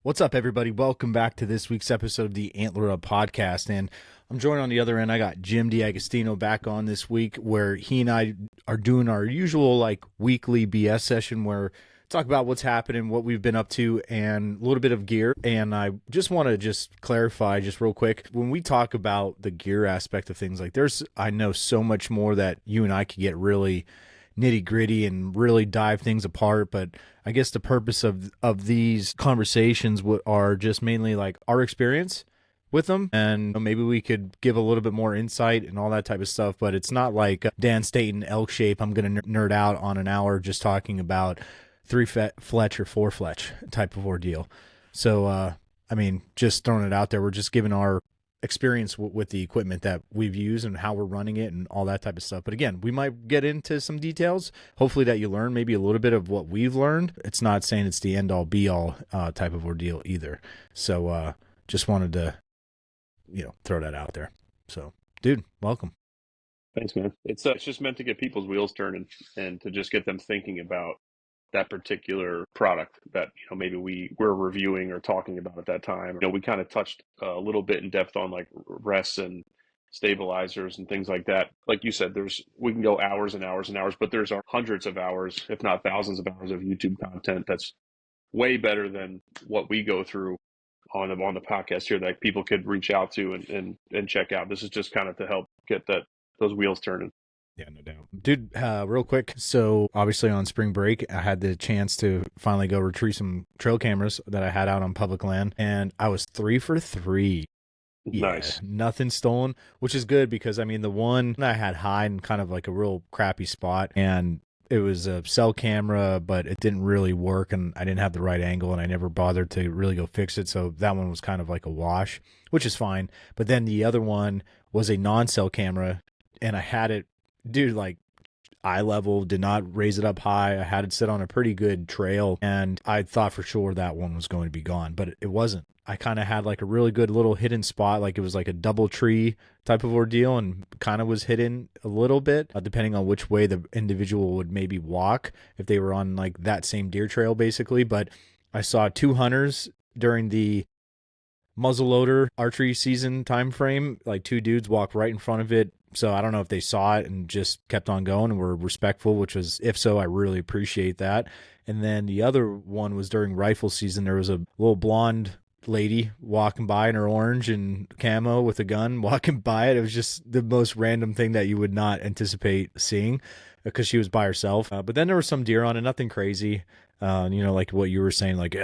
What's up, everybody? Welcome back to this week's episode of the Antler Up Podcast. And I'm joined on the other end. I got Jim D'Agostino back on this week, where he and I are doing our usual weekly BS session where talk about what's happening, what we've been up to, and a little bit of gear. And I just want to clarify real quick, when we talk about the gear aspect of things, I know so much more that you and I could get really nitty gritty and really dive things apart. But I guess the purpose of these conversations are just mainly like our experience with them, and maybe we could give a little bit more insight and all that type of stuff. But it's not like Dan Staten elk shape. I'm going to nerd out on an hour just talking about fletch or four fletch type of ordeal. So, just throwing it out there, we're just giving our experience with the equipment that we've used and how we're running it and all that type of stuff. But again, we might get into some details, hopefully that you learn maybe a little bit of what we've learned. It's not saying it's the end all be all type of ordeal either. So just wanted to throw that out there. So dude, welcome. Thanks, man. It's just meant to get people's wheels turning and to just get them thinking about that particular product that maybe we were reviewing or talking about at that time. We kind of touched a little bit in depth on like rests and stabilizers and things like that. Like you said, we can go hours and hours and hours, but there's hundreds of hours, if not thousands of hours of YouTube content that's way better than what we go through on the podcast here that people could reach out to and check out. This is just kind of to help get those wheels turning. Yeah, no doubt. Dude, real quick. So obviously on spring break, I had the chance to finally go retrieve some trail cameras that I had out on public land, and I was 3 for 3. Yeah, nice. Nothing stolen, which is good because, the one I had high in kind of like a real crappy spot, and it was a cell camera, but it didn't really work, and I didn't have the right angle, and I never bothered to really go fix it. So that one was kind of like a wash, which is fine. But then the other one was a non-cell camera, and I had it, dude, like eye level, did not raise it up high. I had it sit on a pretty good trail, and I thought for sure that one was going to be gone, but it wasn't. I kind of had like a really good little hidden spot, like it was like a double tree type of ordeal, and kind of was hidden a little bit, depending on which way the individual would maybe walk, if they were on like that same deer trail basically. But I saw 2 hunters during the muzzleloader archery season time frame, like 2 dudes walk right in front of it. So I don't know if they saw it and just kept on going and were respectful, which was, if so, I really appreciate that. And then the other one was during rifle season. There was a little blonde lady walking by in her orange and camo with a gun walking by it. It was just the most random thing that you would not anticipate seeing because she was by herself. But then there was some deer on it, nothing crazy. Like what you were saying, like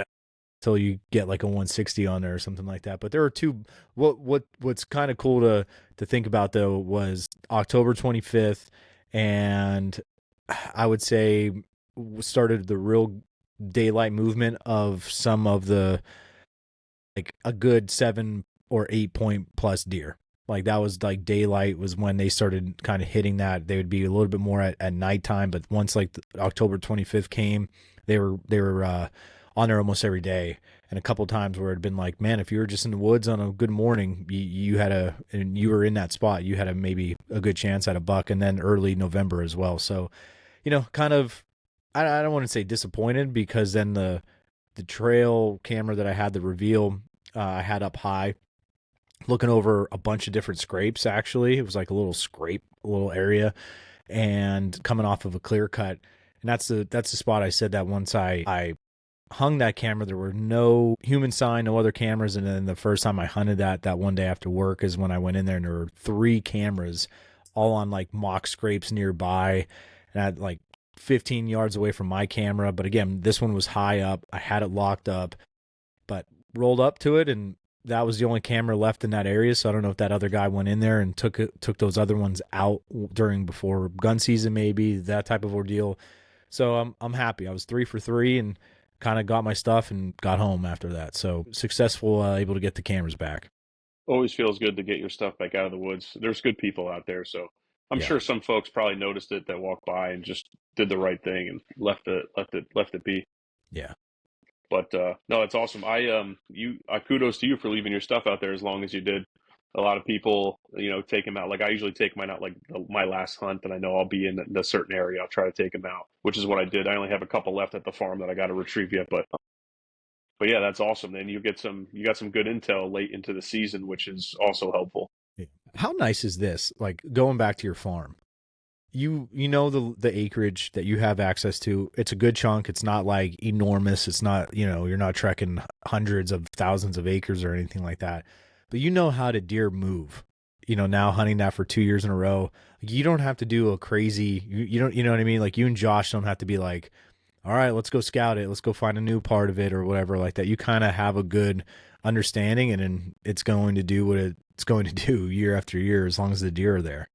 till you get like a 160 on there or something like that. But there are 2. What's kind of cool to think about though was October 25th, and I would say started the real daylight movement of some of the, like a good 7 or 8 point plus deer. Like that was like daylight was when they started kind of hitting that. They would be a little bit more at nighttime, but once like October 25th came, they were on there almost every day. And a couple times where it'd been like, man, if you were just in the woods on a good morning, and you were in that spot, you had maybe a good chance at a buck. And then early November as well. So, kind of, I don't want to say disappointed, because then the trail camera that I had, the reveal, I had up high looking over a bunch of different scrapes. Actually, it was like a little area, and coming off of a clear cut. And that's the spot I said that once I hung that camera, there were no human sign, no other cameras. And then the first time I hunted that one day after work is when I went in there, and there were 3 cameras all on like mock scrapes nearby, and I had like 15 yards away from my camera. But again, this one was high up. I had it locked up, but rolled up to it, and that was the only camera left in that area. So I don't know if that other guy went in there and took those other ones out before gun season, maybe that type of ordeal. So I'm happy. I was 3 for 3 and kind of got my stuff and got home after that. So successful, able to get the cameras back. Always feels good to get your stuff back out of the woods. There's good people out there, so I'm sure some folks probably noticed it that walked by and just did the right thing and left it be. Yeah. But no, it's awesome. I kudos to you for leaving your stuff out there as long as you did. A lot of people, take them out. Like I usually take mine out like my last hunt, and I know I'll be in a certain area. I'll try to take them out, which is what I did. I only have a couple left at the farm that I got to retrieve yet, but But yeah, that's awesome. Then you got some good intel late into the season, which is also helpful. Yeah. How nice is this? Like going back to your farm, you know the acreage that you have access to. It's a good chunk. It's not like enormous. It's not, you're not trekking hundreds of thousands of acres or anything like that. But you know how to deer move. Now hunting that for 2 years in a row, you don't have to do a crazy. You don't. You know what I mean? Like you and Josh don't have to be like, all right, let's go scout it. Let's go find a new part of it or whatever like that. You kind of have a good understanding, and then it's going to do what it's going to do year after year as long as the deer are there.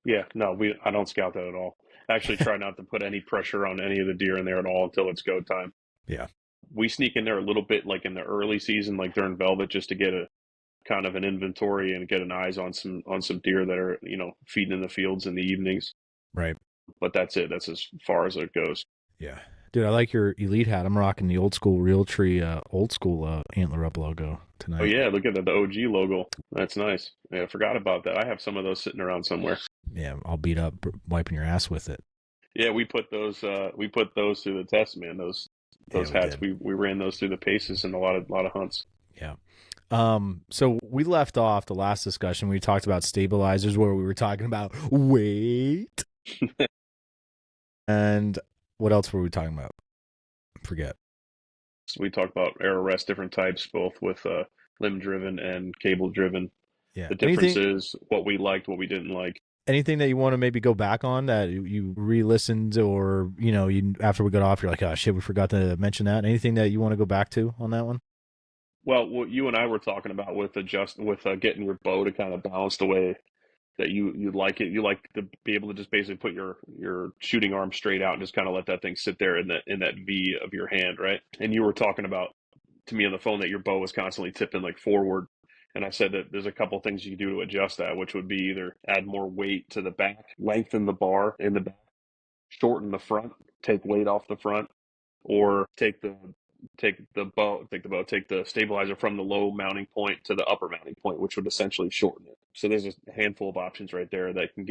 Yeah, no, I don't scout that at all. I actually try not to put any pressure on any of the deer in there at all until it's go time. Yeah. We sneak in there a little bit like in the early season, like during velvet, just to get a kind of an inventory and get an eyes on some deer that are, feeding in the fields in the evenings. Right. But that's it. That's as far as it goes. Yeah. Dude, I like your Elite hat. I'm rocking the old school Realtree, old school Antler Up logo tonight. Oh yeah, look at that, the OG logo. That's nice. Yeah, I forgot about that. I have some of those sitting around somewhere. Yeah, I'll beat up wiping your ass with it. Yeah, we put those through the test, man. Those hats. We ran those through the paces in a lot of hunts. Yeah. So we left off the last discussion. We talked about stabilizers where we were talking about weight. And what else were we talking about? Forget. So we talked about arrow rest, different types, both with limb driven and cable driven. Yeah. The difference is what we liked, what we didn't like. Anything that you want to maybe go back on that you re-listened, or you after we got off, you're like, oh shit, we forgot to mention that. Anything that you want to go back to on that one? Well, what you and I were talking about with getting your bow to kind of balance the way that you like it. You like to be able to just basically put your shooting arm straight out and just kind of let that thing sit there in that V of your hand, right? And you were talking about to me on the phone that your bow was constantly tipping like forward. And I said that there's a couple things you can do to adjust that, which would be either add more weight to the back, lengthen the bar in the back, shorten the front, take weight off the front, or take the stabilizer from the low mounting point to the upper mounting point, which would essentially shorten it. So there's a handful of options right there that can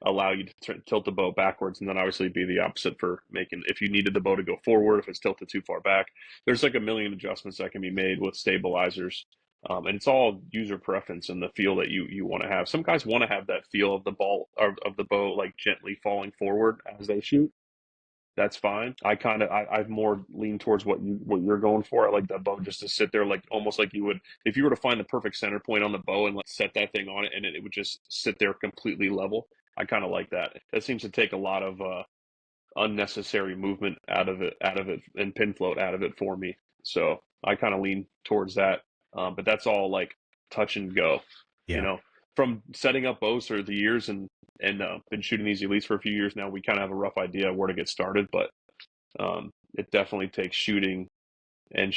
allow you to tilt the bow backwards, and then obviously be the opposite for making, if you needed the bow to go forward, if it's tilted too far back. There's like a million adjustments that can be made with stabilizers. And it's all user preference and the feel that you want to have. Some guys want to have that feel of the ball of the bow like gently falling forward as they shoot. That's fine. I've more lean towards what you're going for. I like that bow just to sit there, like almost like you would if you were to find the perfect center point on the bow and set that thing on it, and it would just sit there completely level. I kind of like that. That seems to take a lot of unnecessary movement out of it, and pin float out of it for me. So I kind of lean towards that. But that's all like touch and go. Yeah. From setting up bows for the years and been shooting these elites for a few years now, we kind of have a rough idea of where to get started, but it definitely takes shooting and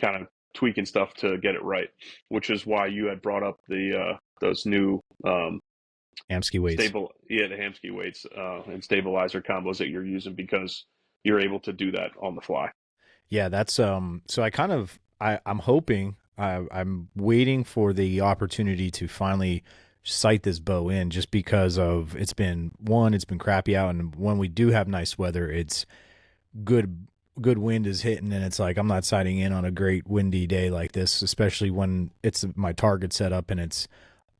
kind of tweaking stuff to get it right, which is why you had brought up the those new Hamsky weights. The Hamsky weights and stabilizer combos that you're using, because you're able to do that on the fly. Yeah, that's so I'm hoping, I'm waiting for the opportunity to finally sight this bow in, just because of it's been crappy out, and when we do have nice weather, it's good wind is hitting, and it's like I'm not sighting in on a great windy day like this, especially when it's my target set up and it's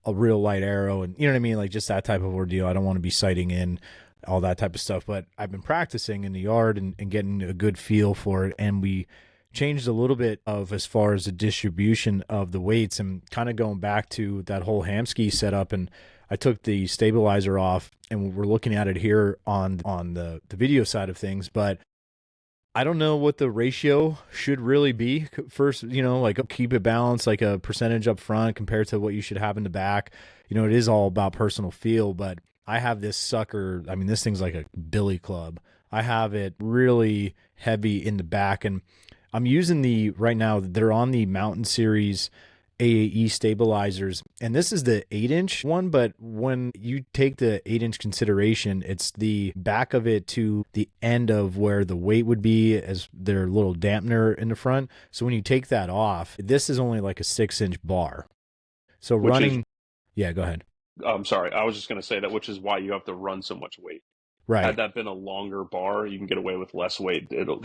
a real light arrow, and you know what I mean, like just that type of ordeal. I don't want to be sighting in all that type of stuff, but I've been practicing in the yard and getting a good feel for it, and we changed a little bit of as far as the distribution of the weights, and kind of going back to that whole Hamsky setup. And I took the stabilizer off, and we're looking at it here on the video side of things, but I don't know what the ratio should really be. First, like keep it balanced, like a percentage up front compared to what you should have in the back. It is all about personal feel, but I have this sucker. I mean, this thing's like a billy club. I have it really heavy in the back, and I'm using right now, they're on the Mountain Series AAE stabilizers, and this is the 8-inch one, but when you take the 8-inch consideration, it's the back of it to the end of where the weight would be as their little dampener in the front. So when you take that off, this is only like a 6-inch bar. So yeah, go ahead. I'm sorry. I was just going to say that, which is why you have to run so much weight. Right. Had that been a longer bar, you can get away with less weight. It'll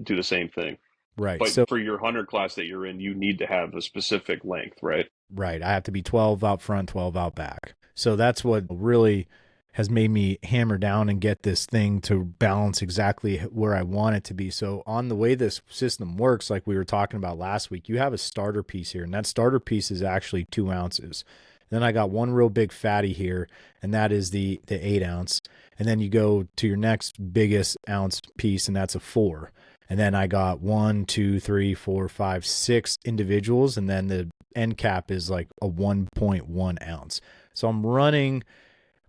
do the same thing. Right. But So, for your hunter class that you're in, you need to have a specific length, right? right. I have to be 12 out front, 12 out back. So that's what really has made me hammer down and get this thing to balance exactly where I want it to be. So on the way this system works, like we were talking about last week, you have a starter piece here, and that starter piece is actually 2 ounces. Then I got one real big fatty here, and that is the 8 ounce. And then you go to your next biggest ounce piece, and that's a 4. And then I got 1, 2, 3, 4, 5, 6 individuals, and then the end cap is like a 1.1 ounce. So I'm running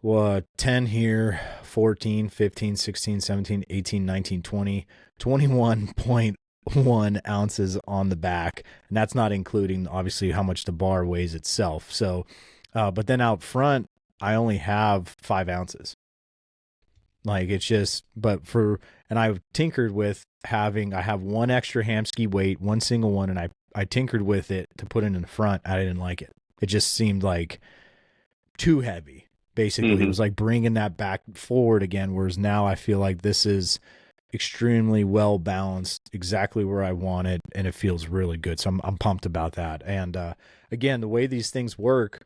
10 here, 14, 15, 16, 17, 18, 19, 20, 21.1 ounces on the back. And that's not including, obviously, how much the bar weighs itself. So, but then out front, I only have 5 ounces. Like it's just, and I've tinkered with I have one extra hamski weight, one single one, and I tinkered with it to put it in the front. I didn't like it. It just seemed like too heavy. Basically, It was like bringing that back forward again, whereas now I feel like this is extremely well balanced, exactly where I want it, and it feels really good. So I'm pumped about that. And again, the way these things work,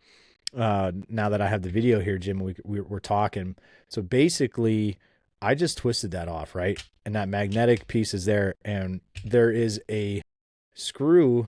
now that I have the video here, Jim, we're talking. So basically, I just twisted that off, right? And that magnetic piece is there, and there is a screw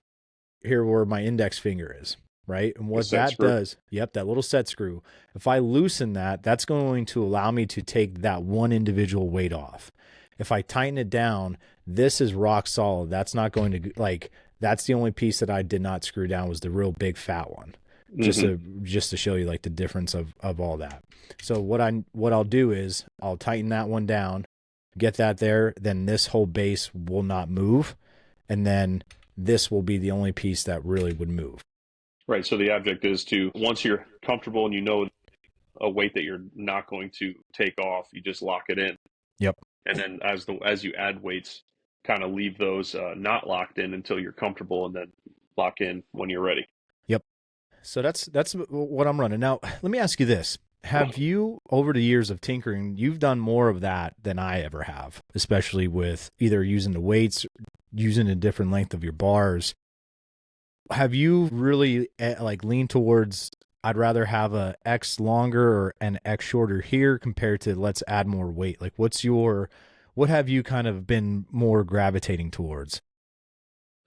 here where my index finger is. Right. And what that does, that little set screw, if I loosen that, that's going to allow me to take that one individual weight off. If I tighten it down, this is rock solid. That's not going to that's the only piece that I did not screw down was the real big fat one. Just to show you like the difference of all that. So what I'll do is I'll tighten that one down, get that there, then this whole base will not move. And then this will be the only piece that really would move. Right. So the object is to, once you're comfortable and you know a weight that you're not going to take off, you just lock it in. Yep. And then as you add weights, kind of leave those not locked in until you're comfortable, and then lock in when you're ready. Yep. So that's what I'm running. Now, let me ask you this. Have you, over the years of tinkering, you've done more of that than I ever have, especially with either using the weights, using a different length of your bars. Have you really leaned towards, I'd rather have a X longer or an X shorter here compared to let's add more weight? Like what have you kind of been more gravitating towards?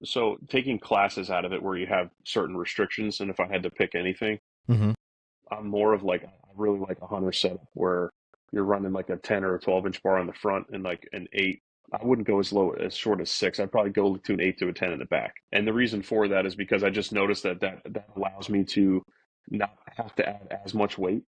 So taking classes out of it where you have certain restrictions, and if I had to pick anything, I'm more of I really like a hunter setup where you're running like a 10 or a 12-inch bar on the front and like an 8. I wouldn't go as short as 6. I'd probably go to an 8 to a 10 in the back. And the reason for that is because I just noticed that allows me to not have to add as much weight.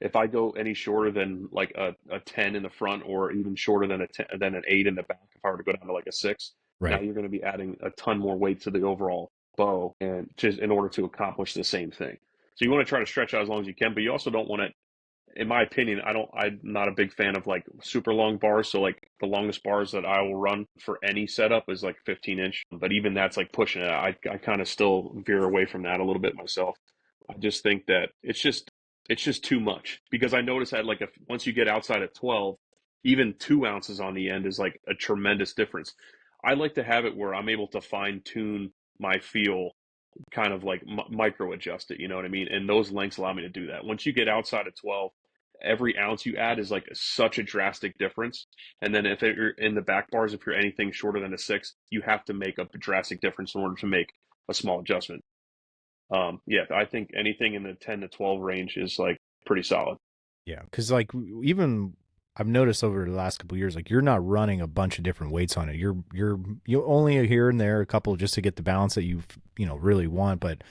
If I go any shorter than like a 10 in the front, or even shorter than an 8 in the back, if I were to go down to like a 6, right, now you're going to be adding a ton more weight to the overall bow, and just in order to accomplish the same thing. So you want to try to stretch out as long as you can, but you also don't want to, in my opinion, I'm not a big fan of like super long bars. So like the longest bars that I will run for any setup is like 15-inch, but even that's like pushing it. I kind of still veer away from that a little bit myself. I just think that it's just too much, because I notice that once you get outside at 12, even 2 ounces on the end is like a tremendous difference. I like to have it where I'm able to fine tune my feel, kind of like micro adjust it, you know what I mean? And those lengths allow me to do that. Once you get outside of 12, every ounce you add is like such a drastic difference. And then if you're in the back bars, if you're anything shorter than a 6, you have to make a drastic difference in order to make a small adjustment. I think anything in the 10 to 12 range is like pretty solid. Yeah, because like even I've noticed over the last couple of years, like you're not running a bunch of different weights on it. You only here and there a couple just to get the balance that you really want, but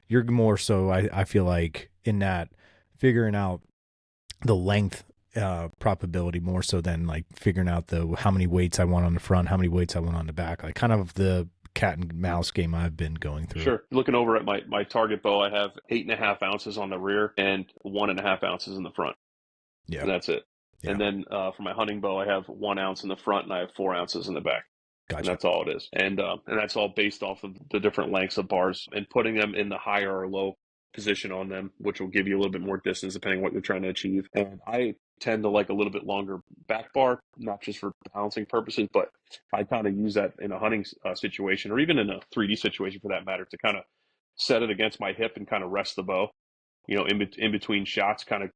you're more so I feel like in that figuring out the length probability more so than like figuring out how many weights I want on the front, how many weights I want on the back, like kind of the cat and mouse game I've been going through. Sure. Looking over at my target bow, I have 8.5 ounces on the rear and 1.5 ounces in the front. Yeah. And that's it. Yeah. And then for my hunting bow, I have 1 ounce in the front and I have 4 ounces in the back. Gotcha. And that's all it is. And that's all based off of the different lengths of bars and putting them in the higher or low position on them, which will give you a little bit more distance depending on what you're trying to achieve. And I tend to like a little bit longer back bar, not just for balancing purposes, but I kind of use that in a hunting situation, or even in a 3D situation for that matter, to kind of set it against my hip and kind of rest the bow, in between shots, kind of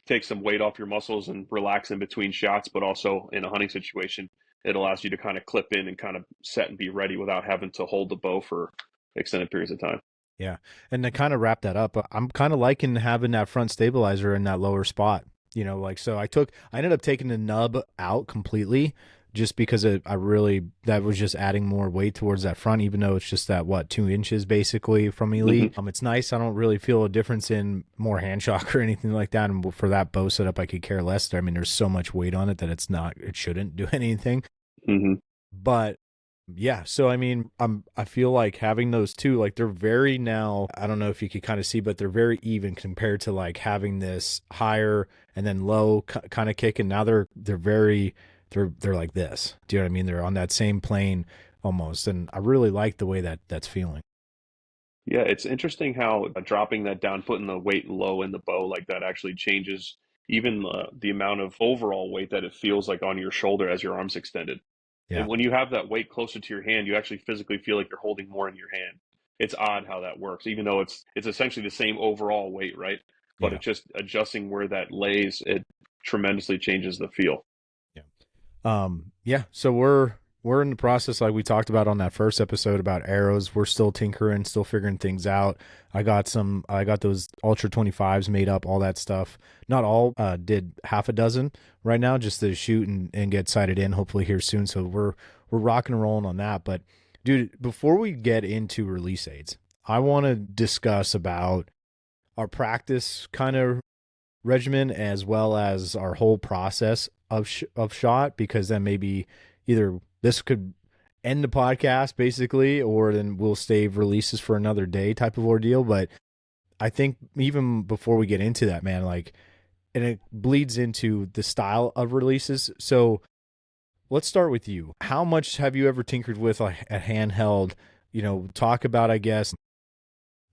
take some weight off your muscles and relax in between shots. But also in a hunting situation, it allows you to kind of clip in and kind of set and be ready without having to hold the bow for extended periods of time. Yeah. And to kind of wrap that up, I'm kind of liking having that front stabilizer in that lower spot, so I ended up taking the nub out completely just because that was just adding more weight towards that front, even though it's just that, 2 inches basically from Elite. Mm-hmm. It's nice. I don't really feel a difference in more hand shock or anything like that. And for that bow setup, I could care less. I mean, there's so much weight on it that it shouldn't do anything. Mm-hmm. But yeah, so I mean, I feel like having those two, like they're very now, I don't know if you could kind of see, but they're very even compared to like having this higher and then low kind of kick, and now they're like this. Do you know what I mean? They're on that same plane almost, and I really like the way that's feeling. Yeah, it's interesting how dropping that down, putting the weight low in the bow like that actually changes even the amount of overall weight that it feels like on your shoulder as your arm's extended. Yeah. And when you have that weight closer to your hand, you actually physically feel like you're holding more in your hand. It's odd how that works, even though it's essentially the same overall weight, right? But Yeah. it's just adjusting where that lays, it tremendously changes the feel. Yeah. So we're in the process, like we talked about on that first episode about arrows. We're still tinkering, still figuring things out. I got those Ultra 25s made up, all that stuff. Not all, did half a dozen right now just to shoot and get sighted in, hopefully here soon. So we're rocking and rolling on that. But dude, before we get into release aids, I want to discuss about our practice kind of regimen as well as our whole process of shot, because then maybe either this could end the podcast basically, or then we'll save releases for another day type of ordeal. But I think even before we get into that, man, like, and it bleeds into the style of releases. So let's start with you. How much have you ever tinkered with a handheld? Talk about, I guess,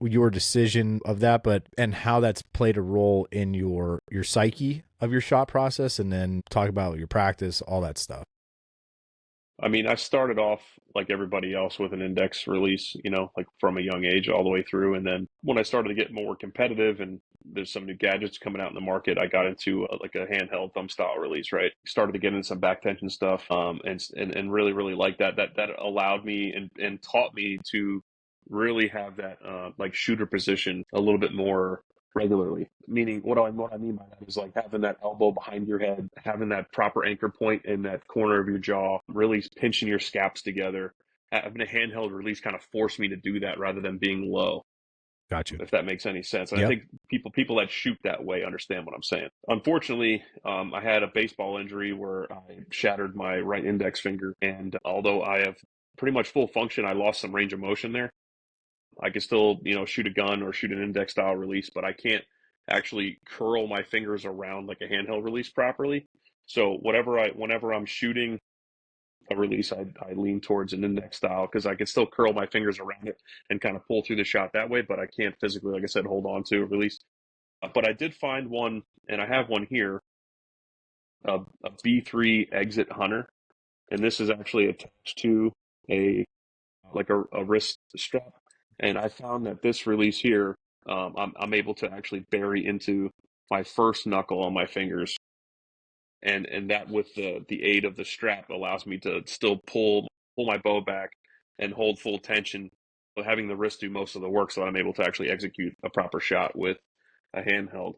your decision of that, and how that's played a role in your psyche of your shot process, and then talk about your practice, all that stuff. I mean, I started off like everybody else with an index release, like from a young age all the way through. And then when I started to get more competitive and there's some new gadgets coming out in the market, I got into like a handheld thumb style release, right? Started to get into some back tension stuff, and really, really like that. That allowed me and taught me to really have that like shooter position a little bit more regularly. Meaning, what I mean by that is like having that elbow behind your head, having that proper anchor point in that corner of your jaw, really pinching your scaps together. Having a handheld release kind of forced me to do that rather than being low. Gotcha. If that makes any sense. And Yep. I think people that shoot that way understand what I'm saying. Unfortunately, I had a baseball injury where I shattered my right index finger, and although I have pretty much full function, I lost some range of motion there. I can still, shoot a gun or shoot an index style release, but I can't actually curl my fingers around like a handheld release properly. So whenever I'm shooting a release, I lean towards an index style because I can still curl my fingers around it and kind of pull through the shot that way, but I can't physically, like I said, hold on to a release. But I did find one, and I have one here, a B3 Exit Hunter, and this is actually attached to a wrist strap. And I found that this release here, I'm able to actually bury into my first knuckle on my fingers, and that with the aid of the strap allows me to still pull my bow back and hold full tension, but having the wrist do most of the work, so that I'm able to actually execute a proper shot with a handheld.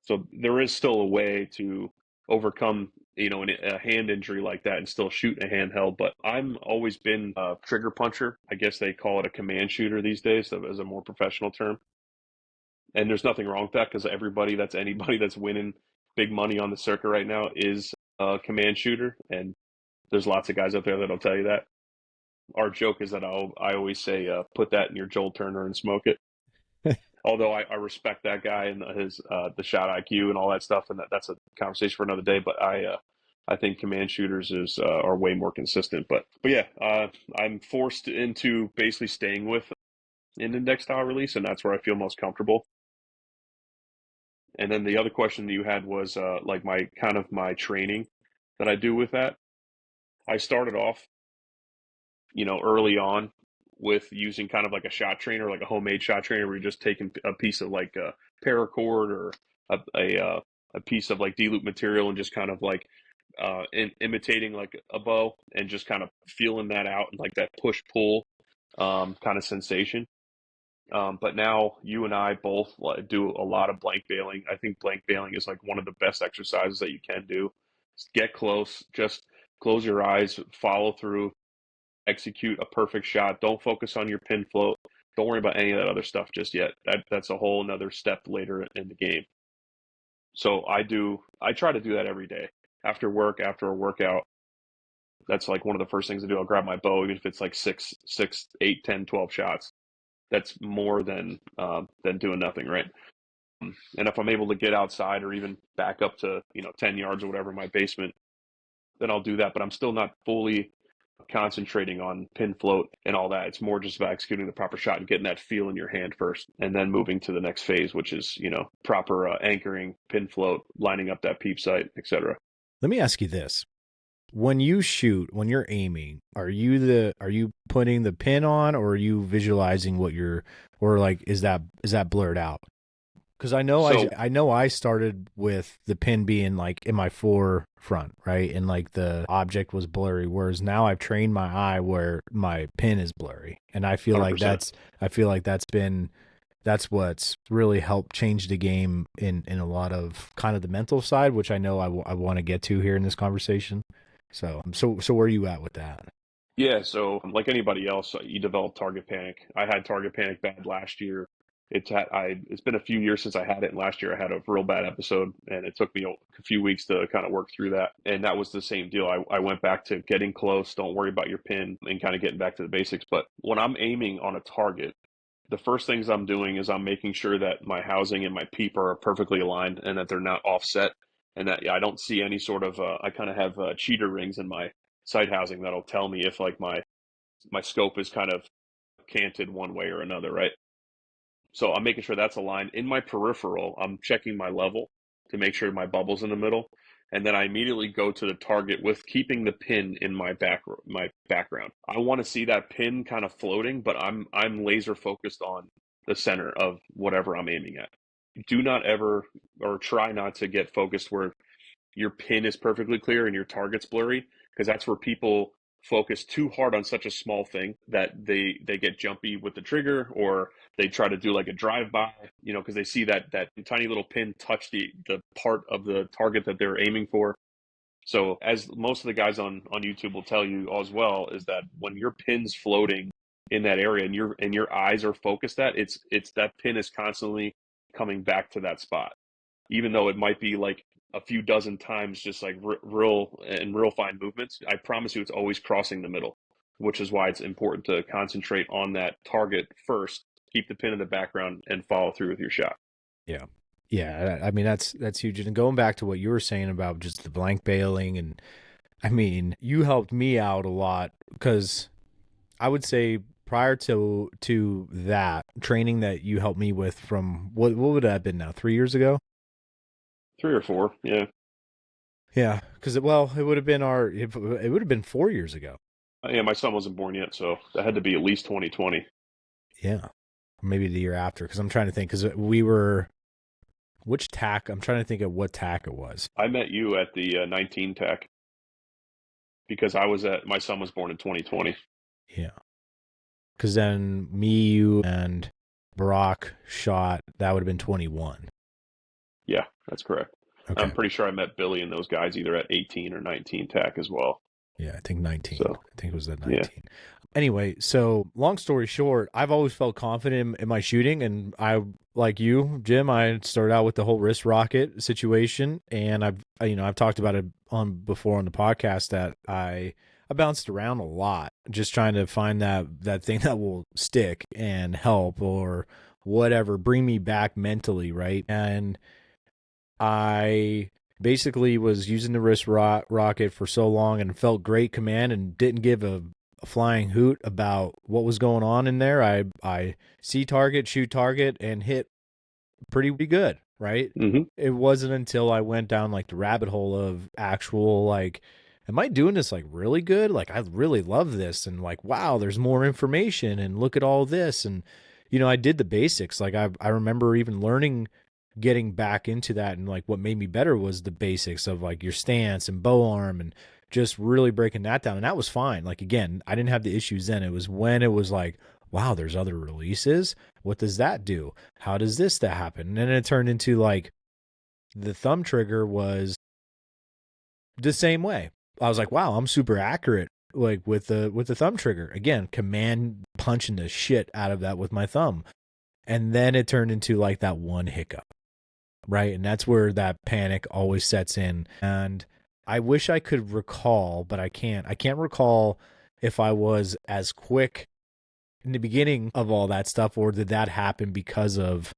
So there is still a way to overcome, a hand injury like that and still shoot a handheld. But I'm always been a trigger puncher. I guess they call it a command shooter these days, as a more professional term. And there's nothing wrong with that, because anybody that's winning big money on the circuit right now is a command shooter. And there's lots of guys out there that'll tell you that. Our joke is that I always say, put that in your Joel Turner and smoke it. Although I respect that guy and his the shot IQ and all that stuff, and that's a conversation for another day. But I think command shooters are way more consistent. But yeah, I'm forced into basically staying with in index style release, and that's where I feel most comfortable. And then the other question that you had was like my training that I do with that. I started off, early on with using kind of like a shot trainer, like a homemade shot trainer, where you're just taking a piece of like a paracord or a piece of like D-loop material and just kind of like imitating like a bow and just kind of feeling that out and like that push pull kind of sensation. But now you and I both do a lot of blank bailing. I think blank bailing is like one of the best exercises that you can do. Just get close, just close your eyes, follow through, execute a perfect shot. Don't focus on your pin float. Don't worry about any of that other stuff just yet. That's a whole another step later in the game. So I try to do that every day. After work, after a workout, that's like one of the first things I do. I'll grab my bow, even if it's like 6, 8, 10, 12 shots. That's more than doing nothing, right? And if I'm able to get outside or even back up to 10 yards or whatever in my basement, then I'll do that. But I'm still not fully concentrating on pin float and all that. It's more just about executing the proper shot and getting that feel in your hand first, and then moving to the next phase, which is proper anchoring, pin float, lining up that peep sight, etc. Let me ask you this. When you shoot, when you're aiming, are you putting the pin on, or are you visualizing or like is that blurred out? Because I know I started with the pin being like in my forefront, right, and like the object was blurry. Whereas now I've trained my eye where my pin is blurry, and I feel 100%. that's what's really helped change the game in a lot of kind of the mental side, which I know I want to get to here in this conversation. So where are you at with that? Yeah, so like anybody else, you develop target panic. I had target panic bad last year. It's been a few years since I had it, and last year I had a real bad episode, and it took me a few weeks to kind of work through that. And that was the same deal. I went back to getting close, don't worry about your pin, and kind of getting back to the basics. But when I'm aiming on a target, the first things I'm doing is I'm making sure that my housing and my peep are perfectly aligned and that they're not offset, and that I don't see any sort of I kind of have cheater rings in my sight housing that'll tell me if like my scope is kind of canted one way or another, right? So I'm making sure that's aligned. In my peripheral, I'm checking my level to make sure my bubble's in the middle. And then I immediately go to the target with keeping the pin in my background. I want to see that pin kind of floating, but I'm laser focused on the center of whatever I'm aiming at. Do not ever, or try not to get focused where your pin is perfectly clear and your target's blurry, because that's where people focus too hard on such a small thing that they get jumpy with the trigger, or they try to do like a drive-by, because they see that tiny little pin touch the part of the target that they're aiming for. So as most of the guys on YouTube will tell you as well, is that when your pin's floating in that area and your eyes are focused at, it's that pin is constantly coming back to that spot, even though it might be like a few dozen times, just like real fine movements. I promise you, it's always crossing the middle, which is why it's important to concentrate on that target first, keep the pin in the background, and follow through with your shot. Yeah. I mean, that's huge. And going back to what you were saying about just the blank bailing, and I mean, you helped me out a lot, because I would say prior to that training that you helped me with from what would that have been now, 3 years ago? 3 or 4, yeah. Yeah, because it would have been it would have been 4 years ago. Yeah, my son wasn't born yet, so that had to be at least 2020. Yeah, maybe the year after, because I'm trying to think, because which tack? I'm trying to think of what tack it was. I met you at the 19 tack, because my son was born in 2020. Yeah, because then me, you, and Barack shot, that would have been 21. Yeah, that's correct. Okay. I'm pretty sure I met Billy and those guys either at 18 or 19 tack as well. Yeah, I think 19. So, I think it was at 19. Yeah. Anyway, so long story short, I've always felt confident in my shooting, and I, like you, Jim, I started out with the whole wrist rocket situation, and I've talked about it before on the podcast that I bounced around a lot, just trying to find that thing that will stick and help, or whatever, bring me back mentally, right? And I basically was using the wrist rocket for so long and felt great command and didn't give a a flying hoot about what was going on in there. I see target, shoot target, and hit pretty good, right? Mm-hmm. It wasn't until I went down like the rabbit hole of actual like, am I doing this like really good? Like I really love this, and like wow, there's more information, and look at all this, and I did the basics. Like I remember even learning, getting back into that, and like what made me better was the basics of like your stance and bow arm and just really breaking that down, and that was fine. Like again, I didn't have the issues then. It was when it was like, wow, there's other releases. What does that do? How does this that happen? And then it turned into like the thumb trigger was the same way. I was like, wow, I'm super accurate like with the thumb trigger. Again, command punching the shit out of that with my thumb. And then it turned into like that one hiccup. Right? And that's where that panic always sets in. And I wish I could recall, but I can't. I can't recall if I was as quick in the beginning of all that stuff, or did that happen because of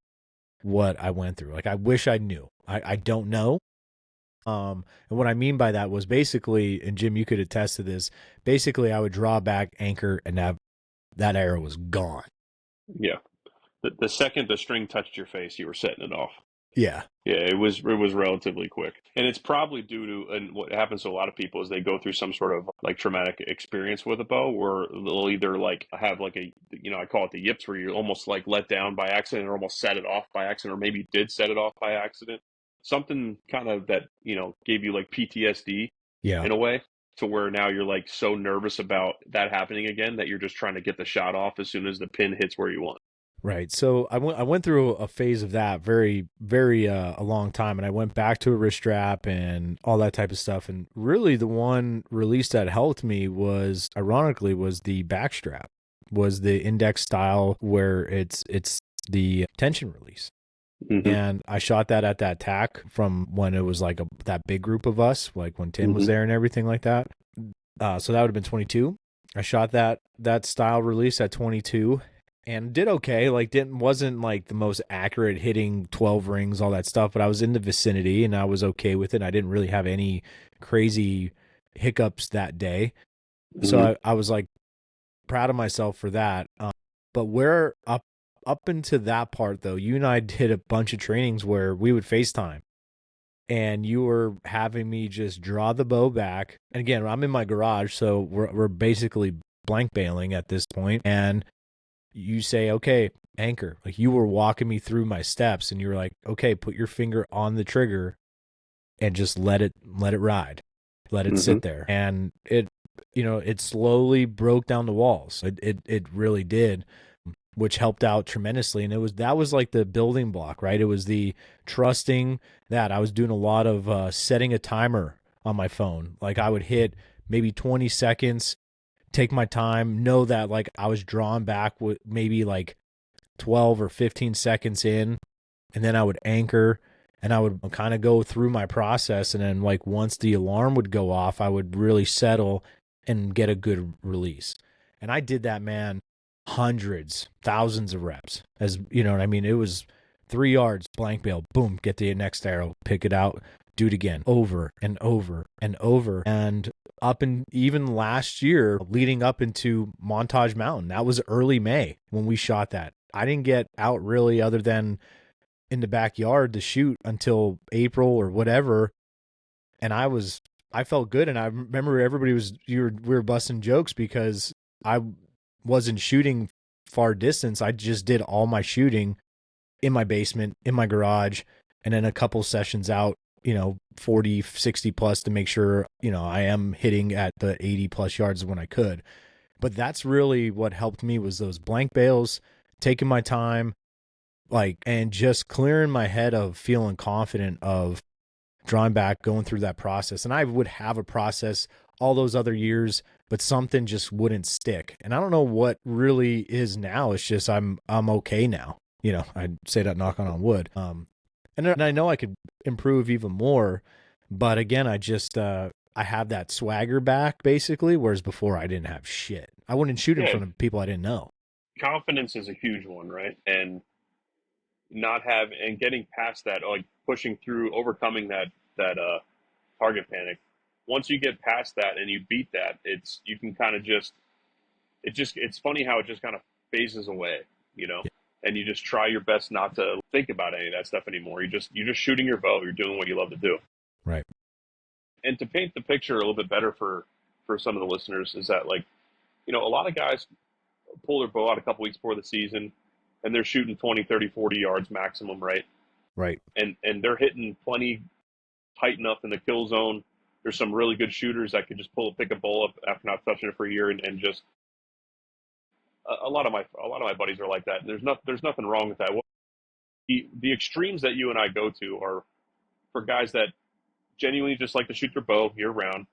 what I went through? Like, I wish I knew. I don't know. And what I mean by that was basically, and Jim, you could attest to this, basically I would draw back, anchor, and that arrow was gone. Yeah. The second the string touched your face, you were setting it off. Yeah. Yeah, it was relatively quick. And it's probably due to, and what happens to a lot of people is they go through some sort of like traumatic experience with a bow, where they'll either like have like a, I call it the yips, where you're almost like let down by accident or almost set it off by accident, or maybe you did set it off by accident. Something kind of that, gave you like PTSD Yeah. in a way, to where now you're like so nervous about that happening again that you're just trying to get the shot off as soon as the pin hits where you want. Right. So I went through a phase of that very, very a long time, and I went back to a wrist strap and all that type of stuff. And really the one release that helped me was, ironically, was the back strap, was the index style, where it's the tension release. Mm-hmm. And I shot that at that tack from when it was like that big group of us, like when Tim was there and everything like that. So that would have been 22. I shot that style release at 22. And did okay, like wasn't like the most accurate hitting 12 rings, all that stuff, but I was in the vicinity and I was okay with it. I didn't really have any crazy hiccups that day. Mm-hmm. So I was like proud of myself for that. But where up into that part though, you and I did a bunch of trainings where we would FaceTime and you were having me just draw the bow back. And again, I'm in my garage, so we're basically blank bailing at this point. And you say, okay, anchor. Like you were walking me through my steps and you were like, okay, put your finger on the trigger and just let it ride. Let it sit there. And it slowly broke down the walls. It really did, which helped out tremendously. And that was like the building block, right? It was the trusting that I was doing a lot of setting a timer on my phone. Like I would hit maybe 20 seconds, take my time, know that like I was drawn back with maybe like 12 or 15 seconds in, and then I would anchor and I would kind of go through my process. And then like once the alarm would go off, I would really settle and get a good release. And I did that, man, hundreds, thousands of reps, as you know what I mean? It was 3 yards, blank bail, boom, get the next arrow, pick it out, do it again, over and over and over. And up in even last year, leading up into Montage Mountain, that was early May when we shot that. I didn't get out really other than in the backyard to shoot until April or whatever. And I felt good. And I remember we were busting jokes because I wasn't shooting far distance. I just did all my shooting in my basement, in my garage, and then a couple sessions out, 40, 60 plus to make sure, I am hitting at the 80 plus yards when I could. But that's really what helped me, was those blank bails, taking my time, and just clearing my head of feeling confident of drawing back, going through that process. And I would have a process all those other years, but something just wouldn't stick. And I don't know what really is now. It's just I'm okay now. I'd say that knocking on wood. And I know I could improve even more, but again, I have that swagger back basically, whereas before I didn't have shit. I wouldn't shoot in front of people I didn't know. Confidence is a huge one, right? And getting past that, like pushing through, overcoming that target panic. Once you get past that and you beat that, you can kind of just it's funny how it just kind of phases away, Yeah. and you just try your best not to think about any of that stuff anymore. You're just shooting your bow. You're doing what you love to do. Right. And to paint the picture a little bit better for some of the listeners is that, like, a lot of guys pull their bow out a couple weeks before the season and they're shooting 20, 30, 40 yards maximum, right? Right. And they're hitting plenty tight enough in the kill zone. There's some really good shooters that could just pick a bow up after not touching it for a year and just a lot of my buddies are like that. And there's nothing wrong with that. The extremes that you and I go to are for guys that genuinely just like to shoot their bow year round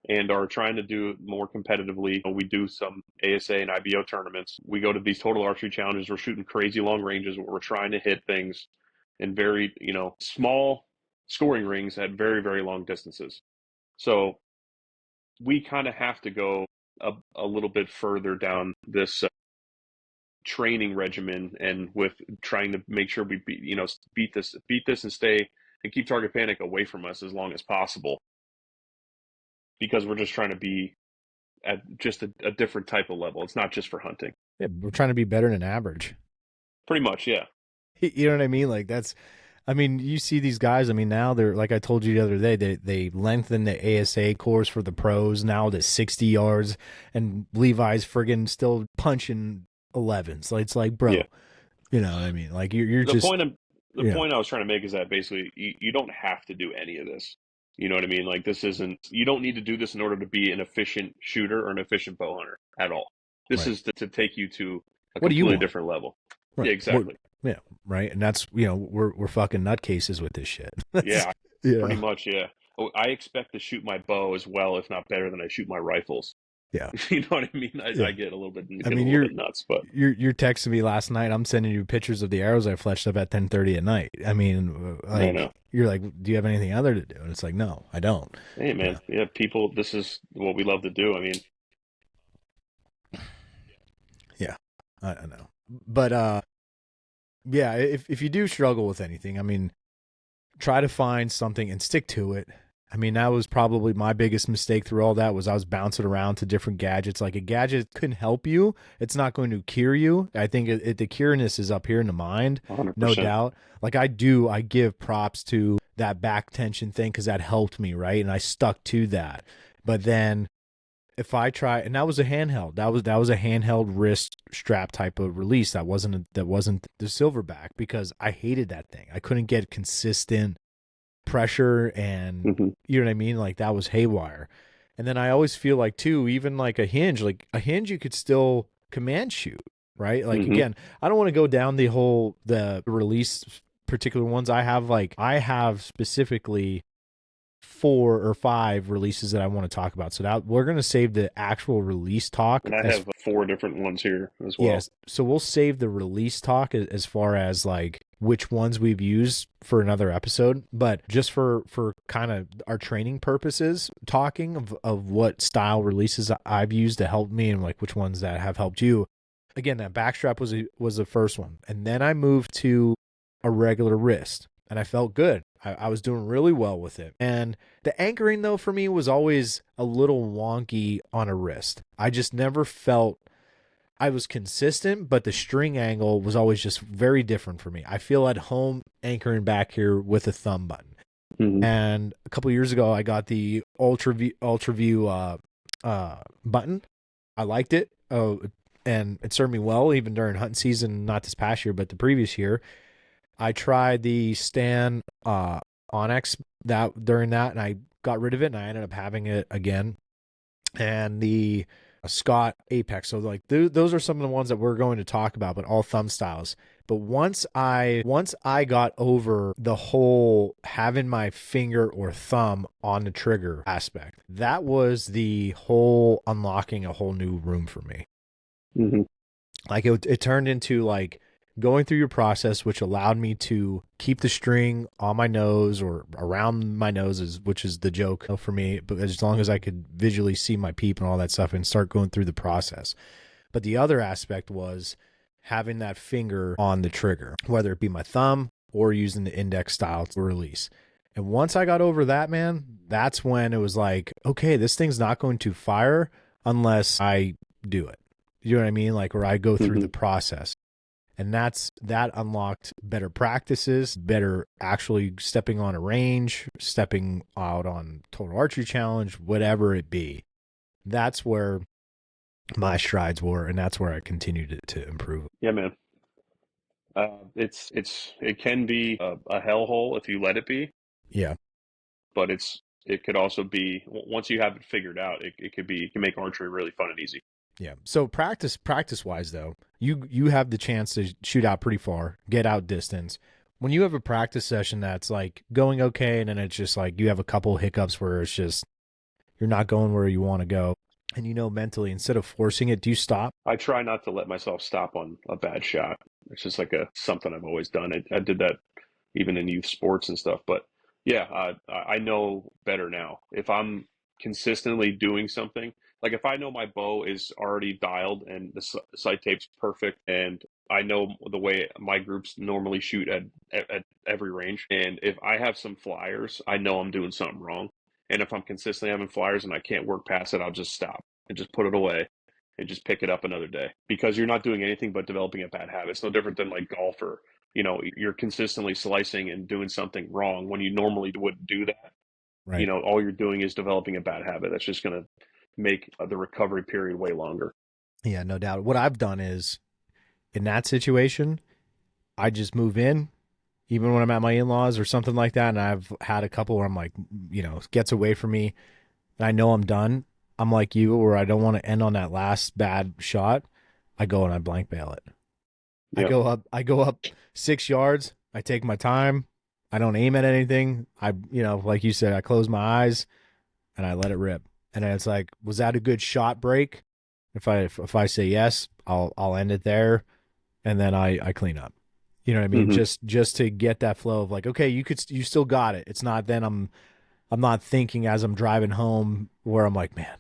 and are trying to do more competitively. We do some ASA and IBO tournaments. We go to these total archery challenges. We're shooting crazy long ranges where we're trying to hit things in very, small scoring rings at very, very long distances. So we kind of have to go a little bit further down this training regimen, and with trying to make sure we beat this and stay and keep target panic away from us as long as possible, because we're just trying to be at just a different type of level. It's not just for hunting. Yeah, we're trying to be better than average. Pretty much, yeah. You know what I mean? Like you see these guys, now they're, like I told you the other day, they lengthen the ASA course for the pros now to 60 yards, and Levi's friggin' still punching 11s. Like, it's like, bro, Yeah. you know what I mean? Like, you're the just... point I was trying to make is that basically you don't have to do any of this. You know what I mean? Like, you don't need to do this in order to be an efficient shooter or an efficient bow hunter at all. This is to take you to a completely different level. Right. Yeah, exactly. Yeah, right. And that's, we're fucking nutcases with this shit. Yeah, yeah, pretty much, yeah. I expect to shoot my bow as well, if not better, than I shoot my rifles. Yeah. You know what I mean? Yeah. I get a little bit, you're nuts, but you're texting me last night. I'm sending you pictures of the arrows I fletched up at 10:30 at night. I know. You're like, do you have anything other to do? And it's like, no, I don't. Hey, man. Yeah, people, this is what we love to do. I mean, yeah, I know. But yeah, if you do struggle with anything, try to find something and stick to it. That was probably my biggest mistake through all that, was I was bouncing around to different gadgets. Like, a gadget can help you. It's not going to cure you. I think the cureness is up here in the mind, 100%. no doubt. Like, I give props to that back tension thing, because that helped me, right? And I stuck to that. But then if I try, and that was a handheld, that was a handheld wrist strap type of release. That wasn't the silverback, because I hated that thing. I couldn't get consistent pressure, and you know what I mean? Like, that was haywire. And then I always feel like, too, even like a hinge you could still command shoot, right? Like, again, I don't want to go down the release particular ones. I have specifically 4 or 5 releases that I want to talk about. So that we're going to save the actual release talk. And I have 4 different ones here as well. Yes. So we'll save the release talk as far as like which ones we've used for another episode. But just for kind of our training purposes, talking of what style releases I've used to help me, and like which ones that have helped you. Again, that backstrap was the first one. And then I moved to a regular wrist, and I felt good. I was doing really well with it. And the anchoring, though, for me was always a little wonky on a wrist. I just never felt I was consistent, but the string angle was always just very different for me. I feel at home anchoring back here with a thumb button. And a couple of years ago, I got the Ultra View button. I liked it. And it served me well, even during hunting season, not this past year, but the previous year. I tried the Stan Onyx during that, and I got rid of it, and I ended up having it again. And the Scott Apex. So like those are some of the ones that we're going to talk about, but all thumb styles. But once I got over the whole having my finger or thumb on the trigger aspect, that was the whole unlocking a whole new room for me. Like it turned into like going through your process, which allowed me to keep the string on my nose or around my nose, which is the joke for me, but as long as I could visually see my peep and all that stuff and start going through the process. But the other aspect was having that finger on the trigger, whether it be my thumb or using the index style to release. And once I got over that, man, that's when it was like, okay, this thing's not going to fire unless I do it. You know what I mean? Like where I go through Mm-hmm. the process. And that unlocked better practices, better actually stepping on a range, stepping out on total archery challenge, whatever it be. That's where my strides were, and that's where I continued to improve. Yeah, man. It can be a hellhole if you let it be, Yeah. but it could also be, once you have it figured out, it can make archery really fun and easy. Yeah. So practice wise though, you have the chance to shoot out pretty far, get out distance. When you have a practice session that's like going okay, and then it's just like you have a couple hiccups where it's just you're not going where you want to go, and mentally, instead of forcing it, do you stop? I try not to let myself stop on a bad shot. It's just like something I've always done. I did that even in youth sports and stuff. But yeah, I know better now. If I'm consistently doing something, like if I know my bow is already dialed and the sight tape's perfect, and I know the way my groups normally shoot at every range, and if I have some flyers, I know I'm doing something wrong. And if I'm consistently having flyers and I can't work past it, I'll just stop and just put it away and just pick it up another day, because you're not doing anything but developing a bad habit. It's no different than like golf, or you're consistently slicing and doing something wrong when you normally wouldn't do that. Right. All you're doing is developing a bad habit that's just going to make the recovery period way longer. Yeah, no doubt. What I've done is in that situation, I just move in, even when I'm at my in-laws or something like that. And I've had a couple where I'm like, gets away from me and I know I'm done. I'm like you, where I don't want to end on that last bad shot. I go and I blank bail it. Yep. I go up 6 yards. I take my time. I don't aim at anything. Like you said, I close my eyes and I let it rip. And then it's like, was that a good shot break? If I say yes, I'll end it there, and then I clean up. You know what I mean? Mm-hmm. Just to get that flow of like, okay, you still got it. It's not then I'm not thinking as I'm driving home where I'm like, man,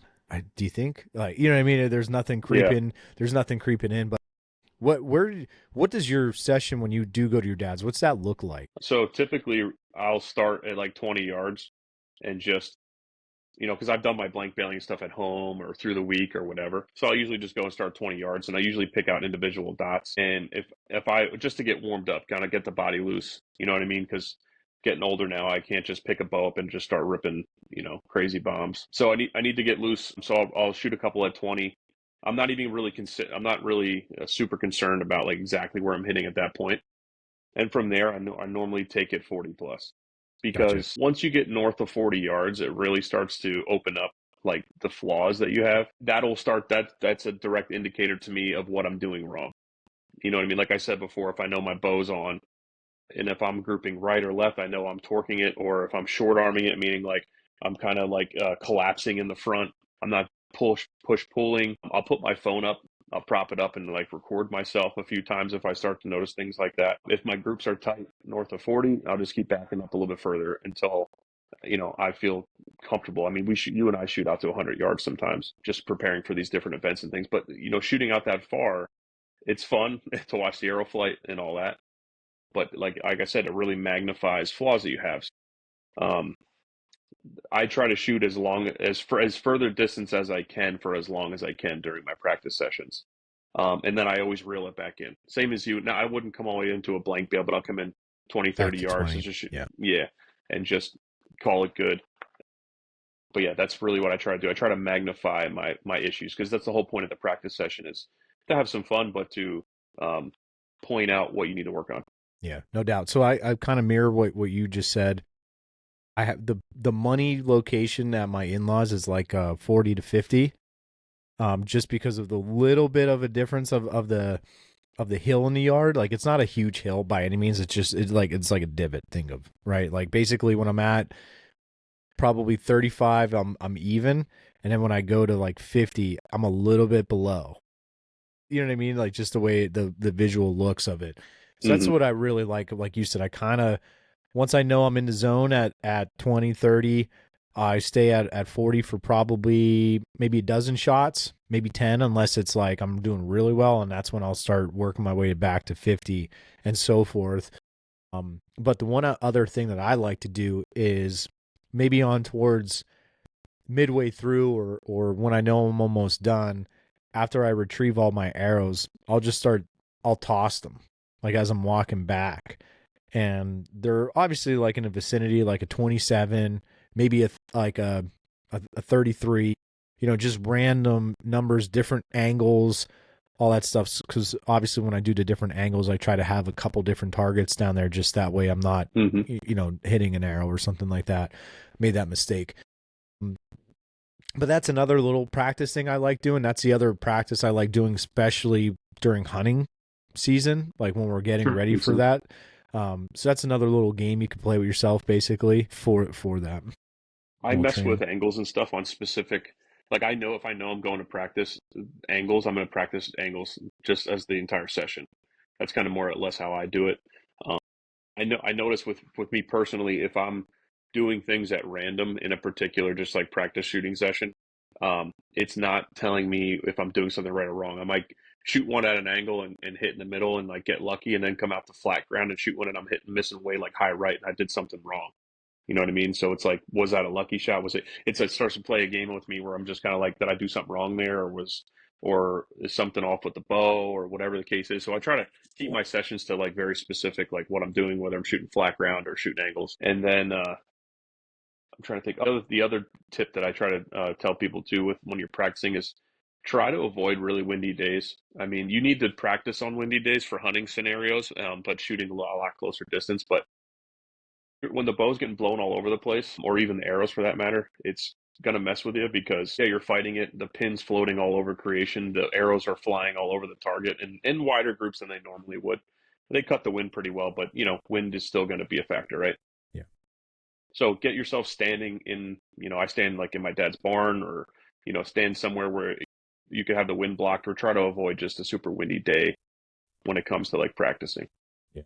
do you think, like, you know what I mean? There's nothing creeping. Yeah. There's nothing creeping in. But what does your session when you do go to your dad's? What's that look like? So typically I'll start at like 20 yards and just, because I've done my blank bailing stuff at home or through the week or whatever. So I'll usually just go and start 20 yards, and I usually pick out individual dots. And if I, just to get warmed up, kind of get the body loose, you know what I mean? Because getting older now, I can't just pick a bow up and just start ripping, crazy bombs. So I need to get loose. So I'll shoot a couple at 20. I'm not even really I'm not really super concerned about like exactly where I'm hitting at that point. And from there, I normally take it 40 plus, Gotcha. because once you get north of 40 yards, it really starts to open up like the flaws that you have. That's a direct indicator to me of what I'm doing wrong. You know what I mean? Like I said before, if I know my bow's on, and if I'm grouping right or left, I know I'm torquing it. Or if I'm short arming it, meaning like I'm kind of like collapsing in the front, I'm not push pulling. I'll put my phone up, I'll prop it up and like record myself a few times if I start to notice things like that. If my groups are tight north of 40, I'll just keep backing up a little bit further until I feel comfortable. I mean, you and I shoot out to 100 yards sometimes, just preparing for these different events and things. But shooting out that far, it's fun to watch the arrow flight and all that. But like I said, it really magnifies flaws that you have. I try to shoot as further distance as I can for as long as I can during my practice sessions. And then I always reel it back in. Same as you. Now, I wouldn't come all the way into a blank bail, but I'll come in 20, Back 30 to yards 20. and just Yeah. yeah, and just call it good. But yeah, that's really what I try to do. I try to magnify my issues, because that's the whole point of the practice session, is to have some fun, but to point out what you need to work on. Yeah, no doubt. So I kind of mirror what you just said. I have the money location at my in-laws is like 40 to 50. Just because of the little bit of a difference of the hill in the yard. Like it's not a huge hill by any means. It's like a divot, think of, right? Like basically when I'm at probably 35, I'm even, and then when I go to like 50, I'm a little bit below. You know what I mean? Like just the way the visual looks of it. So that's Mm-hmm. what I really like. Like you said, I kind of, once I know I'm in the zone at 20, 30, I stay at 40 for probably maybe a dozen shots, maybe 10, unless it's like I'm doing really well. And that's when I'll start working my way back to 50 and so forth. But the one other thing that I like to do is maybe on towards midway through, or when I know I'm almost done, after I retrieve all my arrows, I'll toss them like as I'm walking back. And they're obviously like in a vicinity, like a 27, maybe a 33, just random numbers, different angles, all that stuff. Because obviously when I do the different angles, I try to have a couple different targets down there. Just that way I'm not, hitting an arrow or something like that. Made that mistake. But that's another little practice thing I like doing. That's the other practice I like doing, especially during hunting season, like when we're getting ready for that. So that's another little game you can play with yourself, basically, for that. I mess with angles and stuff on specific. Like I know if I know I'm going to practice angles, I'm going to practice angles just as the entire session. That's kind of more or less how I do it. I notice with me personally, if I'm doing things at random in a particular just like practice shooting session, it's not telling me if I'm doing something right or wrong. I might shoot one at an angle and hit in the middle and like get lucky, and then come out to flat ground and shoot one and I'm missing way like high right, and I did something wrong. You know what I mean? So it's like, was that a lucky shot? Was it? It starts to play a game with me where I'm just kind of like, did I do something wrong there, or is something off with the bow, or whatever the case is. So I try to keep my sessions to like very specific, like what I'm doing, whether I'm shooting flat ground or shooting angles. And then I'm trying to think. The other tip that I try to tell people too with when you're practicing is try to avoid really windy days. I mean, you need to practice on windy days for hunting scenarios, but shooting a lot closer distance. But when the bow's getting blown all over the place, or even the arrows for that matter, it's going to mess with you because you're fighting it. The pin's floating all over creation. The arrows are flying all over the target and in wider groups than they normally would. They cut the wind pretty well, but wind is still going to be a factor, right? Yeah. So get yourself standing in, I stand like in my dad's barn, or, stand somewhere where you could have the wind blocked, or try to avoid just a super windy day when it comes to like practicing. Yeah.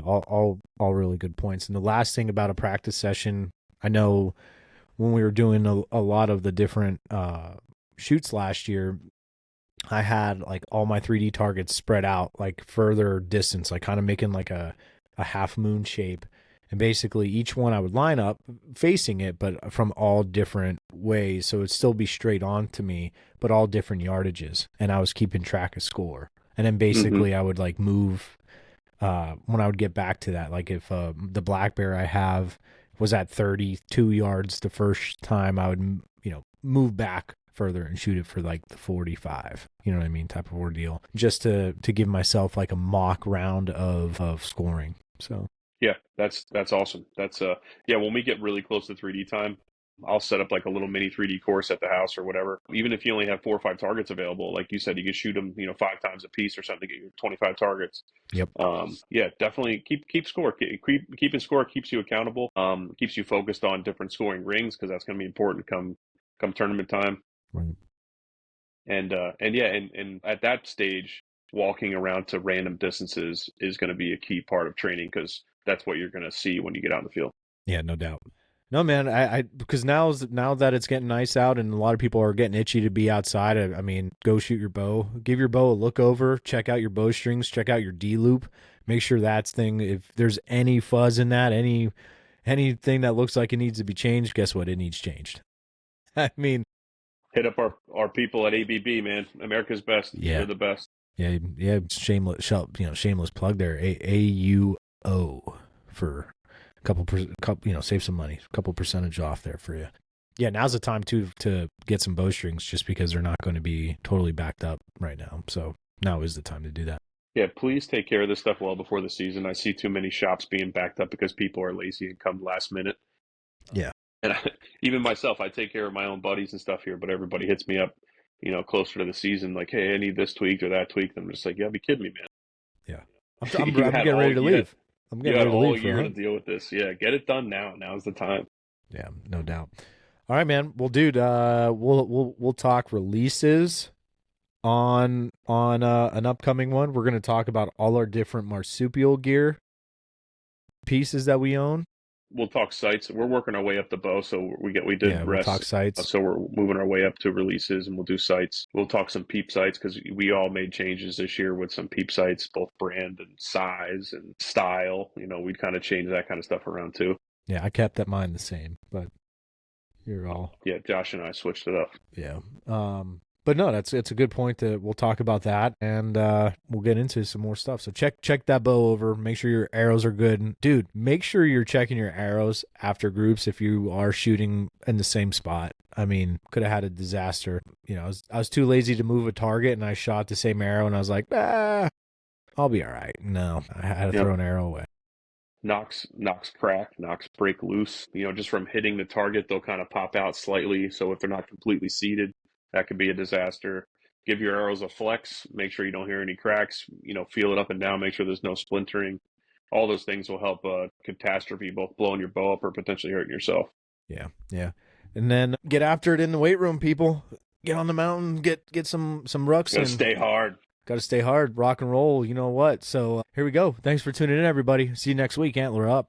All really good points. And the last thing about a practice session, I know when we were doing a lot of the different shoots last year, I had like all my 3D targets spread out like further distance, like kind of making like a half moon shape. And basically each one I would line up facing it, but from all different ways. So it'd still be straight on to me, but all different yardages. And I was keeping track of score. And then basically I would like move when I would get back to that. Like if the black bear I have was at 32 yards the first time, I would, move back further and shoot it for like the 45, you know what I mean, type of ordeal, just to give myself like a mock round of scoring. So yeah, that's awesome. That's when we get really close to 3D time, I'll set up like a little mini 3D course at the house or whatever. Even if you only have 4 or 5 targets available, like you said, you can shoot them, 5 times a piece or something to get your 25 targets. Yep. Yeah, definitely keep score. Keeping score keeps you accountable. Keeps you focused on different scoring rings, because that's going to be important come tournament time. Right. And at that stage, walking around to random distances is going to be a key part of training, because that's what you're going to see when you get out in the field. Yeah, no doubt. No, man, I because now that it's getting nice out and a lot of people are getting itchy to be outside, I mean, go shoot your bow. Give your bow a look over. Check out your bowstrings. Check out your D-loop. Make sure if there's any fuzz in that, anything that looks like it needs to be changed, guess what? It needs changed. I mean, hit up our people at ABB, man. America's best. Yeah. They're the best. Yeah. Shameless plug there. AUO for couple, save some money, a couple percentage off there for you. Yeah, now's the time to get some bowstrings, just because they're not going to be totally backed up right now. So now is the time to do that. Yeah, please take care of this stuff well before the season. I see too many shops being backed up because people are lazy and come last minute. Yeah. And even myself, I take care of my own buddies and stuff here, but everybody hits me up, closer to the season, like, hey, I need this tweaked or that tweaked. I'm just like, yeah, be kidding me, man. Yeah. I'm getting ready to leave. I'm getting ready to leave. All year to deal with this. Yeah, get it done now. Now's the time. Yeah, no doubt. All right, man. Well, dude, we'll talk releases on an upcoming one. We're going to talk about all our different marsupial gear pieces that we own. We'll talk sites. We're working our way up the bow, so we did rest. We'll talk sites. So we're moving our way up to releases, and we'll do sites. We'll talk some peep sites, because we all made changes this year with some peep sites, both brand and size and style. We'd kind of change that kind of stuff around too. Yeah, I kept that mine the same, but you're all. Yeah, Josh and I switched it up. Yeah. But no, it's a good point that we'll talk about that, and we'll get into some more stuff. So check that bow over. Make sure your arrows are good. And dude, make sure you're checking your arrows after groups if you are shooting in the same spot. I mean, could have had a disaster. You know, I was too lazy to move a target, and I shot the same arrow, and I was like, I'll be all right. No, I had to throw an arrow away. Knocks crack, knocks break loose. You know, just from hitting the target, they'll kind of pop out slightly. So if they're not completely seated, that could be a disaster. Give your arrows a flex. Make sure you don't hear any cracks. You know, feel it up and down. Make sure there's no splintering. All those things will help catastrophe, both blowing your bow up or potentially hurting yourself. Yeah. And then get after it in the weight room, people. Get on the mountain, get some rucks. Gotta stay hard. Got to stay hard, rock and roll, you know what. So here we go. Thanks for tuning in, everybody. See you next week. Antler Up.